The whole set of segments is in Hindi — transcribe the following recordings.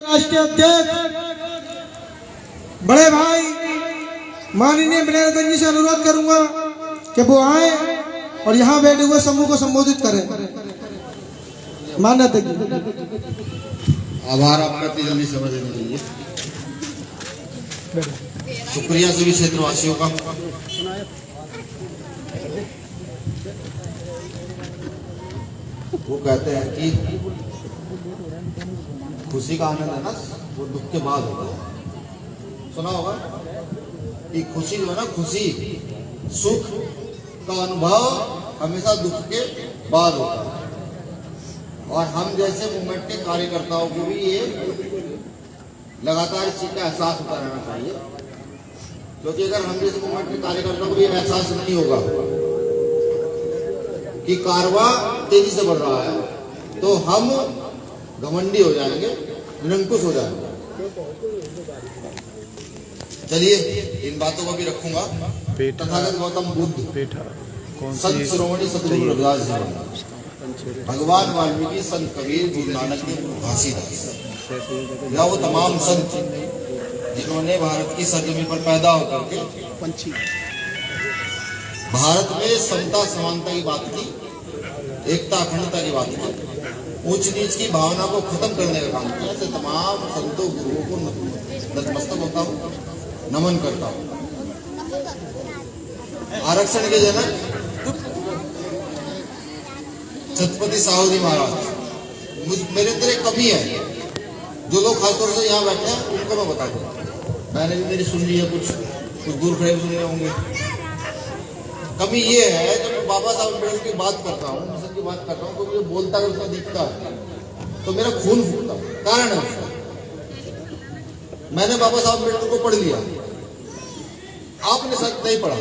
राष्ट्रीय अध्यक्ष बड़े भाई माननीय विनय रतन जी से अनुरोध करूंगा कि वो आए और यहाँ बैठे हुए समूह को संबोधित करें। मान्यता की आभार आपका इतनी जल्दी समझ देने के लिए। शुक्रिया सभी क्षेत्रवासियों का। वो कहते हैं कि खुशी का आनंद है ना वो दुख के बाद होता है। सुना होगा कि खुशी जो है ना, खुशी सुख का अनुभव हमेशा दुख के बाद होता है। और हम जैसे मूवमेंट के कार्यकर्ताओं को भी ये लगातार इस चीज का एहसास होता रहना चाहिए, क्योंकि अगर हम जैसे मूवमेंट के कार्यकर्ताओं को भी एहसास नहीं होगा कि कारवां तेजी से बढ़ रहा है तो हम घमंडी हो जाएंगे, निरंकुश हो जाएंगे। चलिए इन बातों को भी रखूंगा। तथागत गौतम बुद्ध, संत शिरोमणि सतगुरु रविदास जी, भगवान वाल्मीकि, संत कबीर, गुरु नानक देव, घासीदास, या वो तमाम संत जिन्होंने भारत की सरजमीन पर पैदा होकर के भारत में समता समानता की बात की, एकता अखंडता की बात की, ऊंच नीच की भावना को खत्म करने का काम किया। ऐसे तमाम संतों गुरुओं को नतमस्तक होता हूँ, नमन करता हूँ। आरक्षण के जनक छत्रपति साहू जी महाराज, मेरे अंदर एक कमी है, जो लोग खासतौर से यहाँ बैठे हैं उनको मैं बता दूँ। मैंने भी मेरी सुन ली है, कुछ दूर खड़े सुन रहे होंगे। कमी ये है, जब मैं बाबा साहब अम्बेडकर की बात करता हूँ, मिशन की बात करता हूँ, तो मुझे बोलता अगर उसका दिखता है तो मेरा खून फूटता है। कारण है उसका, मैंने बाबा साहब अम्बेडकर को पढ़ लिया, आपने शायद नहीं पढ़ा।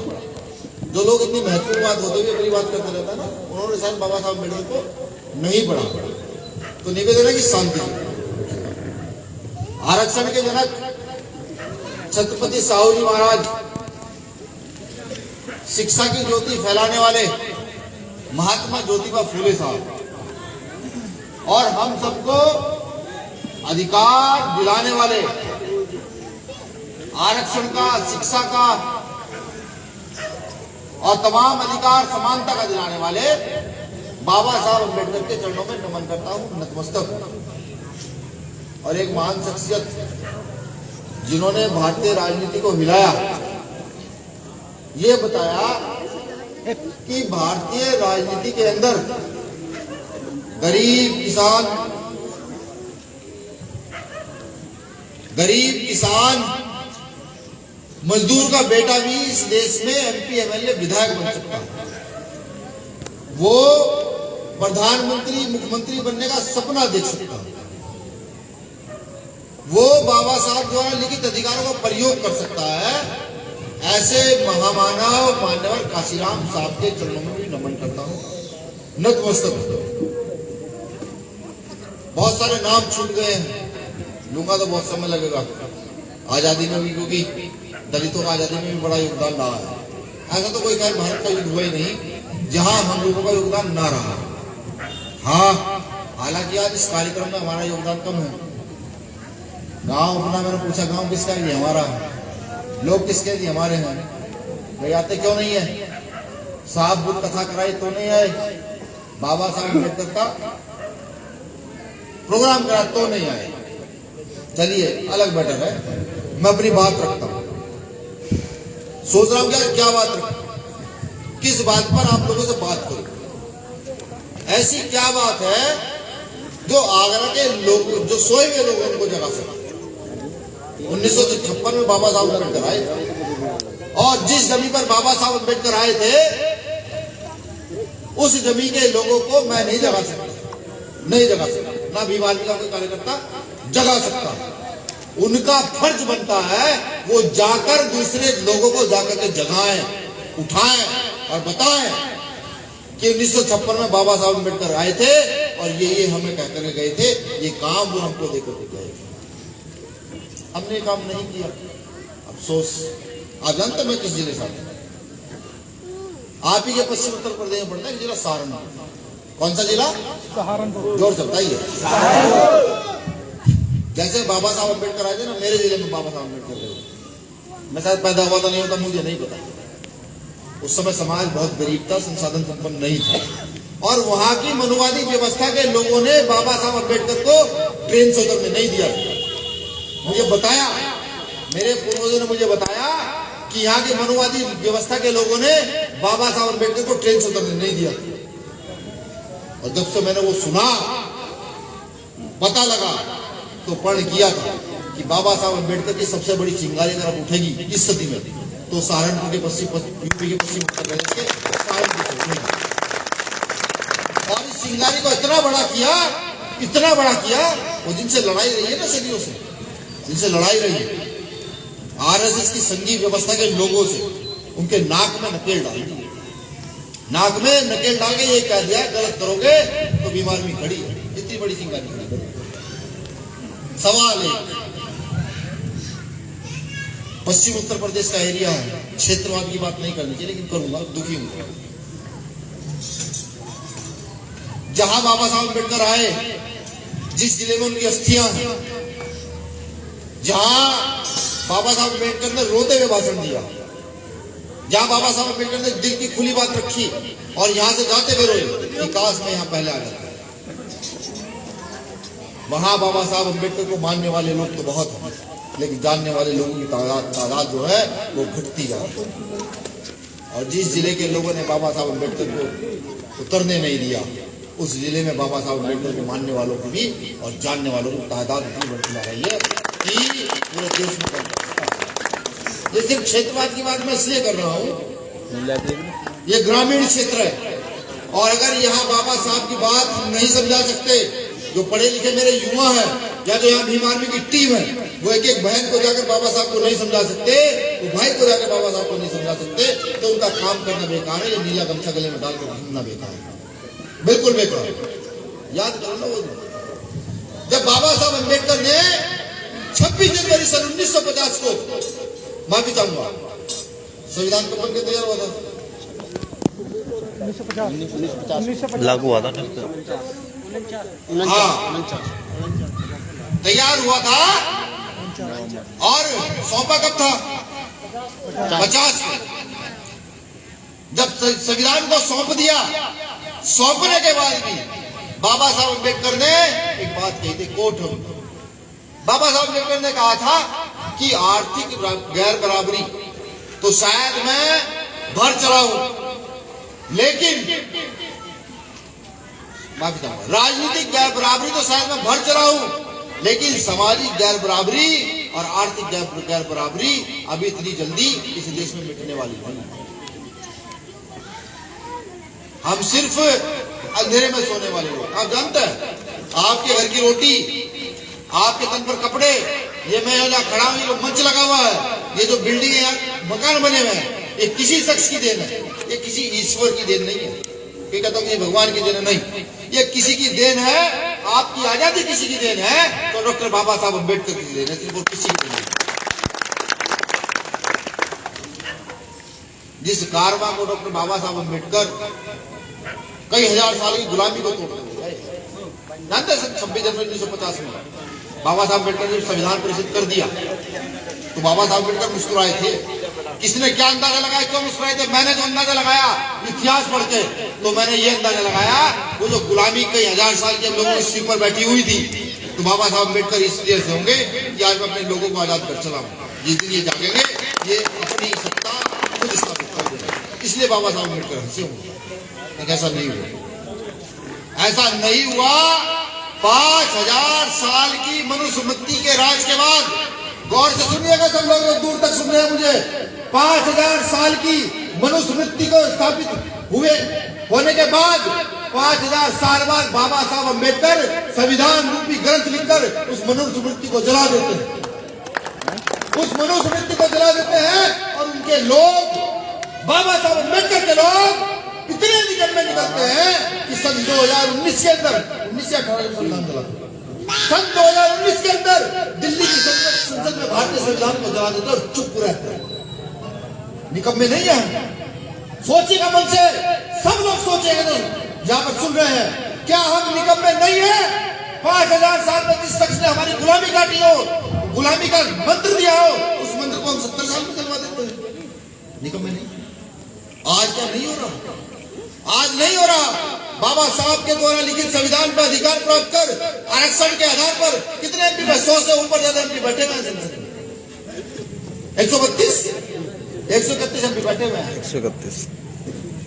जो लोग इतनी महत्वपूर्ण बात होते हुए अपनी बात करते रहता है ना, उन्होंने शायद बाबा साहब अम्बेडकर को नहीं पढ़ा। तो निवेदन है कि शांति। आरक्षण के जनक छत्रपति साहू जी महाराज, शिक्षा की ज्योति फैलाने वाले महात्मा ज्योतिबा फूले साहब, और हम सबको अधिकार दिलाने वाले, आरक्षण का, शिक्षा का और तमाम अधिकार समानता का दिलाने वाले बाबा साहब अम्बेडकर के चरणों में नमन करता हूं, नतमस्तक। और एक महान शख्सियत जिन्होंने भारतीय राजनीति को हिलाया, ये बताया कि भारतीय राजनीति के अंदर गरीब किसान मजदूर का बेटा भी इस देश में एमपी, एमएलए, विधायक बन सकता है। वो प्रधानमंत्री, मुख्यमंत्री बनने का सपना देख सकता है। वो बाबा साहब द्वारा लिखित अधिकारों का प्रयोग कर सकता है। ऐसे महामानव मान्यवर काशीराम साहब के चरणों में भी नमन करता हूं, नतमस्तक। बहुत सारे नाम छूट गए हैं, लूंगा तो बहुत समय लगेगा। आजादी में भी, क्योंकि दलितों का आजादी में भी बड़ा योगदान रहा है। ऐसा तो कोई खैर भारत का युद्ध हुआ ही नहीं जहां हम लोगों का योगदान ना रहा। हाँ, हालांकि आज इस कार्यक्रम में हमारा योगदान कम है। गांव अपना, मैंने पूछा गांव किसका है? हमारा। लोग किसके लिए? हमारे हैं। भाई आते क्यों नहीं है? साहब बुद्ध कथा कराई तो नहीं आए, बाबा साहब अम्बेडकर का प्रोग्राम करा तो नहीं आए। चलिए अलग बेटर है, मैं अपनी बात रखता हूं। सोच रहा हूं क्या बात रखूं, किस बात पर आप लोगों से बात करूं। ऐसी क्या बात है जो आगरा के लोग, जो सोए हुए लोग, उनको जगा सके। 1956 में बाबा साहब अम्बेडकर आए, और जिस जमीन पर बाबा साहब अम्बेडकर आए थे उस जमीन के लोगों को मैं नहीं जगा सकता, ना भी वाल्मीकि का कोई कार्यकर्ता जगा सकता। उनका फर्ज बनता है वो जाकर दूसरे लोगों को जाकर के जगाएं, उठाएं और बताएं कि 1956 में बाबा साहब अम्बेडकर आए थे और ये हमें कहकर गए थे, ये काम वो हमको देकर के गए थे। हमने काम नहीं किया, अफसोस। आप जानते मैं किस जिले से आता हूं? आप ही के पश्चिम उत्तर प्रदेश में पड़ता है जिला सहारनपुर। कौन सा जिला? सहारनपुर। जोर से बताइए। जैसे बाबा साहब अम्बेडकर आए थे ना, मेरे जिले में बाबा साहब अम्बेडकर गए, मैं शायद पैदा हुआ था नहीं होता, मुझे नहीं पता। उस समय समाज बहुत गरीब था, संसाधन संपन्न नहीं था, और वहां की मनुवादी व्यवस्था के लोगों ने बाबा साहब अम्बेडकर को ट्रेन से उतरने नहीं दिया। मुझे बताया, मेरे पूर्वजों ने मुझे बताया कि यहाँ की मनुवादी व्यवस्था के लोगों ने बाबा साहब अम्बेडकर को ट्रेन से उतरने नहीं दिया। और जब से मैंने वो सुना, पता लगा, तो पढ़ किया था कि बाबा साहब अम्बेडकर की सबसे बड़ी चिंगारी अगर अब उठेगी इस सदी में, तो सहारनपुर के यूपी के पश्चिम उत्तर प्रदेश के सहारनपुर से उठेगी। और इस चिंगारी को इतना बड़ा किया, वो जिनसे लड़ाई रही है ना सदियों से, जिनसे लड़ाई रही है आरएसएस की संघीय व्यवस्था के लोगों से, उनके नाक में नकेल डाल दी, नाक में नकेल डाल के ये कह दिया गलत करोगे तो बीमार भी खड़ी है। इतनी बड़ी चिंगारी खड़ी कर। सवाल है, पश्चिम उत्तर प्रदेश का एरिया है, क्षेत्रवाद की बात नहीं करनी चाहिए लेकिन करूंगा, दुखी हूं। जहां बाबा साहब अम्बेडकर आए, जिस जिले में उनकी अस्थियां हैं, जहां बाबा साहब अम्बेडकर ने रोते हुए भाषण दिया, जहां बाबा साहब अम्बेडकर ने दिल की खुली बात रखी और यहां से जाते हुए रोए कि काश में यहां पहले आ जाता। वहां बाबा साहब अम्बेडकर को मानने वाले लोग तो बहुत हैं, लेकिन जानने वाले लोगों की तादाद जो है वो घटती जा रही है। और जिस जिले के लोगों ने बाबा साहब अम्बेडकर को उतरने नहीं दिया, उस जिले में बाबा साहब अम्बेडकर को मानने वालों की भी और जानने वालों की तादाद इतनी बढ़ती जा रही है कि पूरे देश में ये सिर्फ क्षेत्रवाद की बात मैं इसलिए कर रहा हूँ, ये ग्रामीण क्षेत्र है, और अगर यहाँ बाबा साहब की बात नहीं समझा सकते, जो पढ़े लिखे मेरे युवा हैं या जो यहाँ भीम आर्मी की टीम है, वो एक एक बहन को जाकर बाबा साहब को नहीं समझा सकते, वो भाई को जाकर बाबा साहब को नहीं समझा सकते, तो उनका काम करना बेकार है। ये नीला गमछा गले में डालकर घूमना बेकार है, बिल्कुल बेकार। याद करो ना, वो जब बाबा साहब अम्बेडकर ने 26 जनवरी सन 1950 को, माफी चाहूंगा, संविधान कब बनकर तैयार हुआ था? 1950 लागू हुआ था। हाँ, तैयार हुआ था, और सौंपा कब था? 50 को। जब संविधान को सौंप दिया, सौंपने के बाद भी बाबा साहब अम्बेडकर ने एक बात कही थी, कोट बाबा साहब अम्बेडकर ने कहा था कि आर्थिक गैर बराबरी तो शायद मैं भर चला हूं, लेकिन माफी चाहूंगा, राजनीतिक गैर बराबरी तो शायद मैं भर चला हूं, लेकिन सामाजिक गैर बराबरी और आर्थिक गैर बराबरी अभी इतनी जल्दी इस देश में मिटने वाली नहीं। हम सिर्फ अंधेरे में सोने वाले लोग। आप जानते हैं, आपके घर की रोटी, आपके तन पर कपड़े, ये मैं यहाँ खड़ा हूं, ये मंच लगा हुआ है, ये जो बिल्डिंग है, मकान बने हुए हैं, ये किसी शख्स की देन है, ये किसी ईश्वर की देन नहीं है। ये कहता हूं ये भगवान की देन है, नहीं, ये किसी की देन है। आपकी आजादी किसी की देन है तो डॉक्टर बाबा साहब अम्बेडकर की देन है, सिर्फ वो किसी की देन है। जिस कारवां को डॉक्टर बाबा साहब अम्बेडकर कई हजार साल की गुलामी को तोड़ दिया, जानते हैं 26 जनवरी 1950 में बाबा साहब अम्बेडकर ने संविधान प्रसिद्ध कर दिया, तो बाबा साहब अम्बेडकर मुस्कुराए थे। किसने क्या अंदाजा लगाया, क्यों मुस्कुराए थे? मैंने जो अंदाजा लगाया इतिहास पढ़ के, तो मैंने ये अंदाजा लगाया, वो जो गुलामी कई हजार साल के लोगों की सीट पर बैठी हुई थी, तो बाबा साहब अम्बेडकर इसलिए से होंगे कि आज मैं अपने लोगों को आजाद कर चला हूं। जिस दिन ये जागेंगे, ये अपनी सत्ता खुद स्थापित कर देंगे, इसलिए बाबा साहब अम्बेडकर हंसे होंगे। लेकिन ऐसा नहीं हुआ, ऐसा नहीं हुआ। 5000 साल की मनुस्मृति के राज के बाद, गौर से सुनिएगा सब लोग, दूर तक सुन रहे हैं मुझे, 5000 साल की मनुस्मृति को स्थापित हुए होने के बाद 5000 साल बाद बाबा साहब अम्बेडकर संविधान रूपी ग्रंथ लिखकर उस मनुस्मृति को जला देते हैं, उस मनुस्मृति को जला देते हैं। और उनके लोग, बाबा साहब अम्बेडकर के लोग इतने निकम्मे निकलते हैं कि सन 2019 के अंदर, 19 या 18 संविधान जला, सन 2019 के अंदर दिल्ली की संसद में भारतीय संविधान को जला देते और चुप रहते हैं। निकम्मे नहीं है। सोचिएगा मन से, सब लोग सोचेंगे, नहीं जहां पर सुन रहे हैं, क्या हम निकम्मे नहीं है? 5000 साल में जिस शख्स ने हमारी गुलामी काटी हो, गुलामी का मंत्र दिया हो, उस मंत्र को हम 70 साल में चलवा देते हैं। निकम्मे नहीं। आज क्या नहीं हो रहा? आज नहीं हो रहा। बाबा साहब के द्वारा लिखित संविधान पर अधिकार प्राप्त कर आरक्षण के आधार पर कितने एमपी, 100 से ऊपर ज्यादा एमपी बैठे हुए हैं संसद में। 132 131 एमपी बैठे हुए हैं। 131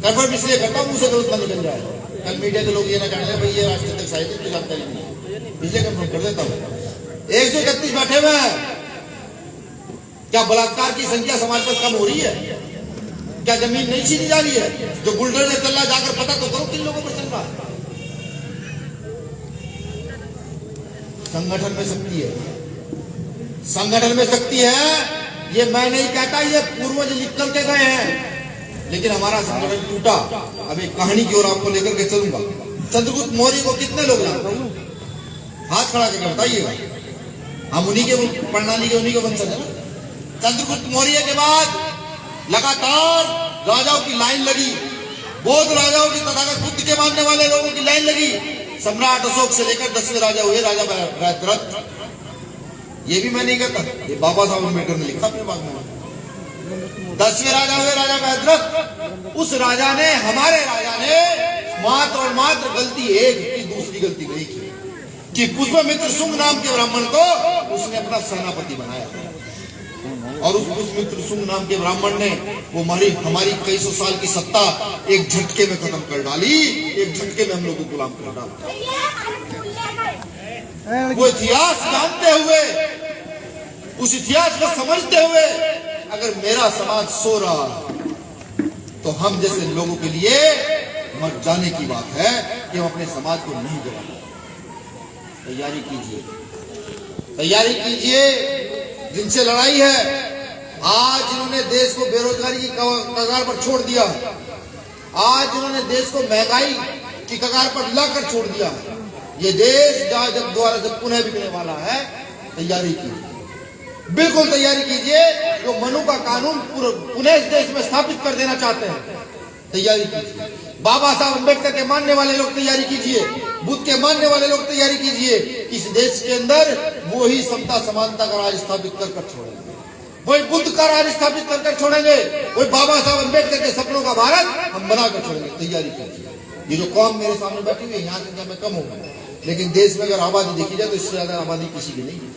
कन्फर्म इसलिए करता हूं, मुझसे गलत ना निकल जाए। कल मीडिया के लोग ये ना कहने भाई ये राष्ट्रीय साहित्य की जानकारी नहीं है, इसलिए कन्फर्म कर देता हूं। 131 बैठे हुए हैं। क्या बलात्कार की संख्या समाज पर कम हो रही है? क्या जमीन नहीं छीनी जा रही है? जो बुलडोजर चल रहा, जाकर पता तो करो किन लोगों पर चल रहा है। संगठन में शक्ति है, संगठन में शक्ति है। ये मैं नहीं कहता, ये पूर्वज लिख करके गए हैं। लेकिन हमारा संगठन टूटा। अब एक कहानी की ओर आपको लेकर के चलूंगा। चंद्रगुप्त मौर्य को कितने लोग जानते हैं? हाथ खड़ा करके बताइएगा। हम उन्हीं के प्रणाली के, उन्हीं के वंशज हैं। चंद्रगुप्त मौर्य के बाद लगातार राजाओं की लाइन लगी। बौद्ध राजाओं की, तथागत बुद्ध के मानने वाले लोगों की लाइन लगी। सम्राट अशोक से लेकर 10वें राजा हुए राजा भरत। ये भी मैं नहीं कहता, ये बाबा साहब अम्बेडकर ने लिखा अपने बाग में। 10वें राजा हुए राजा भरत। उस राजा ने, हमारे राजा ने मात्र और मात्र गलती एक की, दूसरी गलती नहीं की कि पुष्पमित्र शुंग नाम के ब्राह्मण को उसने अपना सेनापति बनाया। और उस पुष्पमित्र शुंग नाम के ब्राह्मण ने वो हमारी कई सौ साल की सत्ता एक झटके में खत्म कर डाली। एक झटके में हम लोग को गुलाम कर डाला। वो इतिहास जानते हुए, उस इतिहास को समझते हुए अगर मेरा समाज सो रहा तो हम जैसे लोगों के लिए मर जाने की बात है कि हम अपने समाज को नहीं जलाना। तैयारी कीजिए, तैयारी कीजिए। जिनसे लड़ाई है, आज जिन्होंने देश को बेरोजगारी की कगार पर छोड़ दिया, आज जिन्होंने देश को महंगाई की कगार पर लाकर छोड़ दिया, ये देश जब पुनः बिकने वाला है, तैयारी कीजिए, बिल्कुल तैयारी कीजिए। जो मनु का कानून पुनः इस देश में स्थापित कर देना चाहते हैं, तैयारी कीजिए। बाबा साहब अम्बेडकर के मानने वाले लोग तैयारी कीजिए, बुद्ध के मानने वाले लोग तैयारी कीजिए। इस देश के अंदर वो ही समता समानता का राज स्थापित कर छोड़ेंगे, वही बुद्ध का राज स्थापित कर छोड़ेंगे, वही बाबा साहब अम्बेडकर के सपनों का भारत हम बनाकर छोड़ेंगे। तैयारी कीजिए। ये जो कौम मेरे सामने बैठी हुई है, यहाँ संख्या में कम होगा, लेकिन देश में अगर आबादी देखी जाए तो इससे ज्यादा आबादी किसी की नहीं है।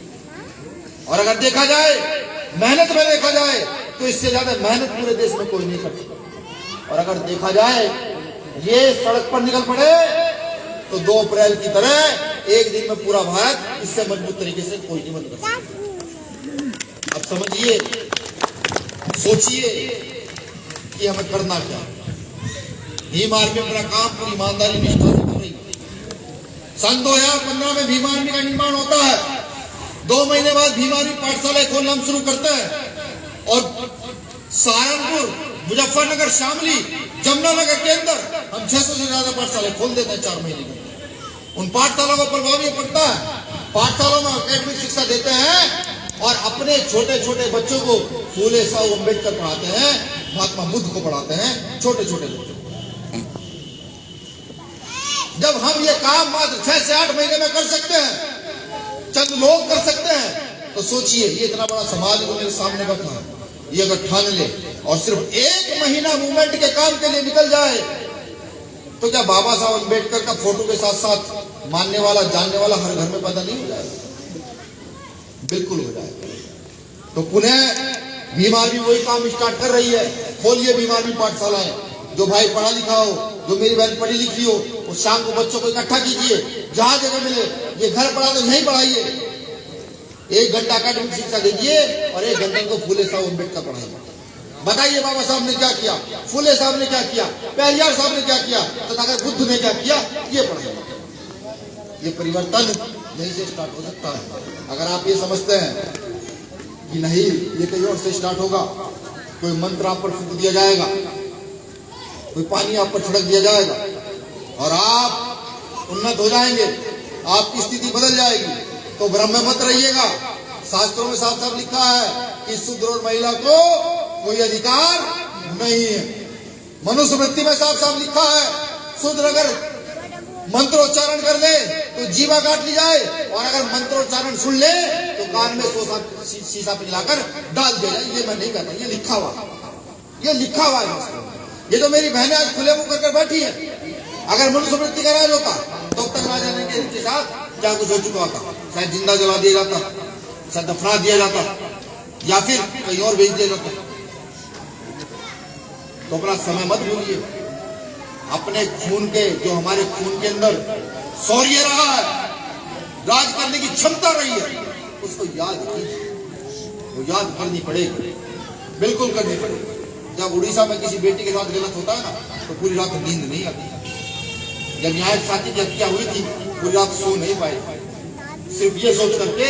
और अगर देखा जाए, मेहनत में देखा जाए, तो इससे ज्यादा मेहनत पूरे देश में कोई नहीं कर सकता। और अगर देखा जाए, ये सड़क पर निकल पड़े तो 2 अप्रैल की तरह एक दिन में पूरा भारत इससे मजबूत तरीके से कोई नहीं बन सकता। अब समझिए, सोचिए कि हमें करना क्या। भीम आर्मी अपना काम पूरी ईमानदारी निष्ठा से कर रही है। सन 2015 में भीम आर्मी का निर्माण होता है। 2 महीने बाद भीम आर्मी पाठशाला खोलना हम शुरू करते हैं। और सहारनपुर, मुजफ्फरनगर, शामली, जमुनानगर के अंदर हम 600 से ज्यादा पाठशाला खोल देते हैं 4 महीने में। उन पाठशालाओं का प्रभाव ये पड़ता है, पाठशालाओं में अकेडमिक शिक्षा देते हैं और अपने छोटे छोटे बच्चों को फूले साहब अम्बेडकर पढ़ाते हैं, महात्मा बुद्ध को पढ़ाते हैं, छोटे छोटे बच्चों को। जब हम ये काम मात्र 6 से 8 महीने में कर सकते हैं, चंद लोग कर सकते हैं, तो सोचिए ये इतना बड़ा समाज जो मेरे सामने बैठा है, ये अगर ठान ले और सिर्फ 1 महीना मूवमेंट के काम के लिए निकल जाए, तो क्या बाबा साहब अम्बेडकर का फोटो के साथ साथ मानने वाला, जानने वाला हर घर में पैदा नहीं हो जाएगा? बिल्कुल हो जाएगा। तो पुनः भीम आर्मी वही काम स्टार्ट कर रही है। खोलिए भीम आर्मी पाठशालाएं। जो भाई पढ़ा लिखा हो, जो मेरी बहन पढ़ी लिखी हो, वो शाम को बच्चों को इकट्ठा कीजिए, जहां जगह मिले। ये घर पढ़ा तो यहीं पढ़ाइए। 1 घंटा अकादमिक शिक्षा दीजिए और 1 घंटे को फूले साहब अम्बेडकर पढ़ाइए। बताइए बाबा साहब ने क्या किया, फूले साहब ने क्या किया, पेरियार साहब ने क्या किया, तथागत बुद्ध ने क्या किया, ये पढ़ाइए। ये परिवर्तन यहीं से स्टार्ट हो सकता है। अगर आप ये समझते हैं कि नहीं, ये कहीं और से स्टार्ट होगा, कोई मंत्र आप पर फूंक दिया जाएगा, कोई पानी आप पर छिड़क दिया जाएगा और आप उन्नत हो जाएंगे, आपकी स्थिति बदल जाएगी, तो भ्रम में मत रहिएगा। शास्त्रों में साफ साफ लिखा है कि शूद्र और महिला को कोई अधिकार नहीं है। मनुस्मृति में साफ साफ लिखा है, शूद्र अगर मंत्रोच्चारण कर ले तो जीवा काट ली जाए, और अगर मंत्रोच्चारण सुन ले तो कान में शीशा पिघलाकर डाल दिया जाए। ये मैं नहीं कहता, ये लिखा हुआ है। ये जो मेरी बहनें आज खुले मुंह करके बैठी है, अगर मनुस्मृति का राज होता तो अब तक ना जाने के साथ क्या कुछ हो चुका होता। शायद जिंदा जला दिया जाता, शायद दफना दिया जाता, या फिर कहीं और भेज दिया जाता। तो अपना समय मत भूलिए। अपने खून के, जो हमारे खून के अंदर शौर्य रहा है, राज करने की क्षमता रही है, उसको याद कीजिए। वो याद करनी पड़ेगी, बिल्कुल करनी पड़ेगी। जब उड़ीसा में किसी बेटी के साथ गलत होता है ना, तो पूरी रात नींद नहीं आती। जब न्याय साथी की हत्या हुई थी, पूरी रात सो नहीं पाए, सिर्फ ये सोच करके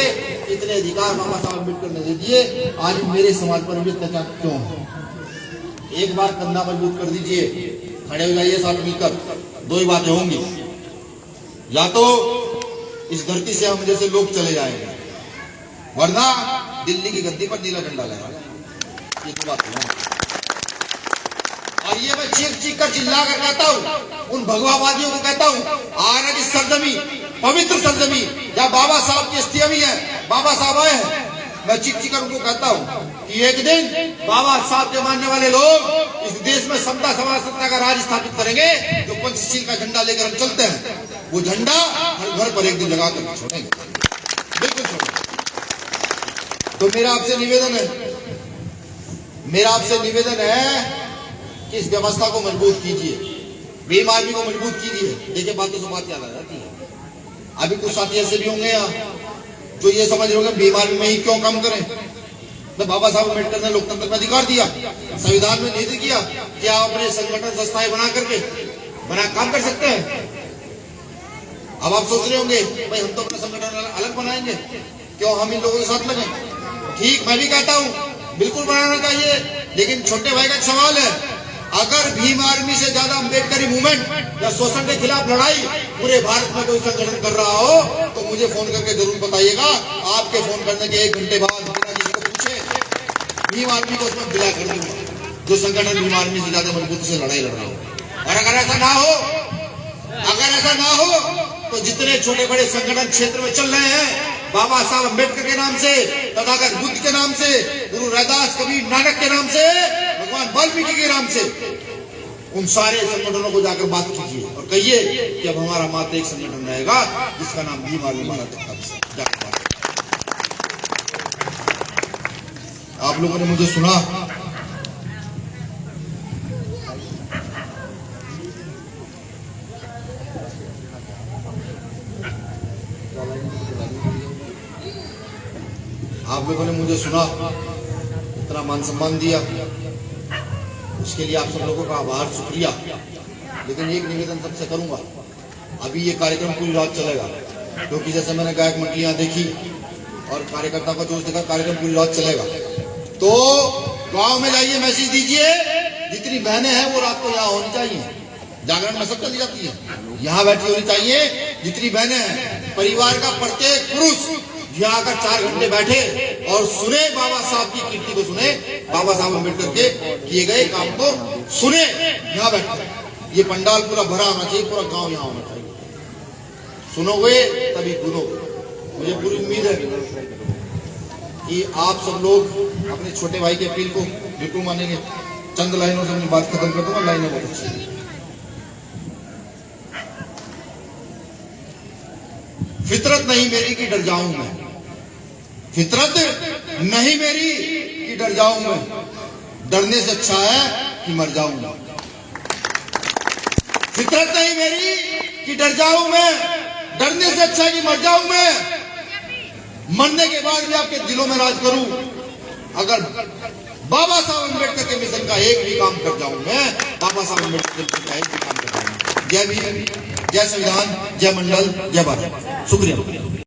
इतने अधिकार बाबा साहब अम्बेडकर ने दे दिए, आज मेरे समाज पर भी अत्याचार क्यों है? एक बार कंधा मजबूत कर दीजिए, खड़े हो जाइए साथ मिलकर। दो ही बातें होंगी, या तो इस धरती से हम जैसे लोग चले जाएंगे, वरना दिल्ली की गद्दी पर नीला झंडा लगा। ये तो बात है। और ये मैं चीख कर चिल्ला कर कहता हूँ, उन भगवावादियों को कहता हूँ, आना की सरजमी, पवित्र सरजमी, जहाँ बाबा साहब की अस्थियां भी है, बाबा साहब आए हैं, मैं चीख कर उनको कहता हूँ कि एक दिन बाबा साहब के मानने वाले लोग इस देश में समता समानता का राज स्थापित करेंगे। जो पंचशील का झंडा लेकर हम चलते हैं, वो झंडा हर घर पर एक दिन लगा कर छोड़ेंगे, बिल्कुल छोड़ेंगे। तो मेरा आपसे निवेदन है कि इस व्यवस्था को मजबूत कीजिए, भीम आर्मी को मजबूत कीजिए। देखिए, बातों से बात याद आ जाती है। अभी कुछ साथी ऐसे भी होंगे यहाँ जो ये समझ रहे होंगे भीम आर्मी में ही क्यों काम करें। तो बाबा साहब अम्बेडकर ने लोकतंत्र में अधिकार दिया, संविधान में निधि किया, क्या आप अपने संगठन संस्थाएं बना करके काम कर सकते हैं? अब आप सोच रहे होंगे भाई हम तो अपना संगठन अलग बनाएंगे, क्यों हम इन लोगों के साथ लगे? ठीक, मैं भी कहता हूँ बिल्कुल बनाना चाहिए, लेकिन छोटे भाई का एक सवाल है, अगर भीम आर्मी से ज्यादा अम्बेडकरी मूवमेंट या शोषण के खिलाफ लड़ाई पूरे भारत में कोई संगठन कर रहा हो तो मुझे फोन करके जरूर बताइएगा। आपके फोन करने के 1 घंटे बाद बिना किसी को पूछे भीम आर्मी को उसमें विदा कर दूंगा, जो संगठन भीम आर्मी से ज्यादा मजबूती से लड़ाई लड़ रहा हो। और अगर ऐसा ना हो तो जितने छोटे बड़े संगठन क्षेत्र में चल रहे हैं, बाबा साहब अम्बेडकर के नाम से, तथागत बुद्ध के नाम से, गुरु रैदास, कबीर, नानक के नाम से, भगवान वाल्मीकि के नाम से, उन सारे संगठनों को जाकर बात कीजिए और कहिए कि अब हमारा मात्र एक संगठन रहेगा जिसका नाम भीम आर्मी भारत जाकर बात। आप लोगों ने मुझे सुना, इतना मान सम्मान दिया, उसके लिए आप सब लोगों का आभार, शुक्रिया। लेकिन एक निवेदन सबसे करूंगा, अभी ये कार्यक्रम पूरी रात चलेगा, क्योंकि जैसे मैंने गायक मंडलियां देखी और कार्यकर्ता का जोश देखा, कार्यक्रम पूरी रात चलेगा। तो गांव में जाइए, मैसेज दीजिए, जितनी बहनें हैं वो रात को यहाँ होनी चाहिए। जागरण में सब चली जाती है, यहाँ बैठी होनी चाहिए जितनी बहनें हैं। परिवार का प्रत्येक पुरुष यहाँ आकर 4 घंटे बैठे और सुने, बाबा साहब की कीर्ति को सुने, बाबा साहब अम्बेडकर के किए गए काम को सुने, यहाँ बैठे। ये पंडाल पूरा भरा होना चाहिए, पूरा गांव यहाँ होना चाहिए। सुनोगे तभी गुनोगे। मुझे पूरी उम्मीद है कि आप सब लोग अपने छोटे भाई के अपील को बिल्कुल मानेंगे। चंद लाइनों से अपनी बात खत्म कर दूंगा, लाइनें बहुत अच्छी। फितरत नहीं मेरी कि डर जाऊं मैं, फितरत नहीं मेरी कि डर जाऊं मैं, डरने से अच्छा है कि मर जाऊं मैं। फितरत नहीं मेरी कि डर जाऊं मैं, डरने से अच्छा है कि मर जाऊं मैं। मरने के बाद भी आपके दिलों में राज करूं, अगर बाबा साहब अम्बेडकर के मिशन का एक भी काम कर जाऊं मैं, बाबा साहब अम्बेडकर के मिशन का एक भी काम कर जाऊं। जय भीम, जय संविधान, जय मंडल, जय भारत। शुक्रिया।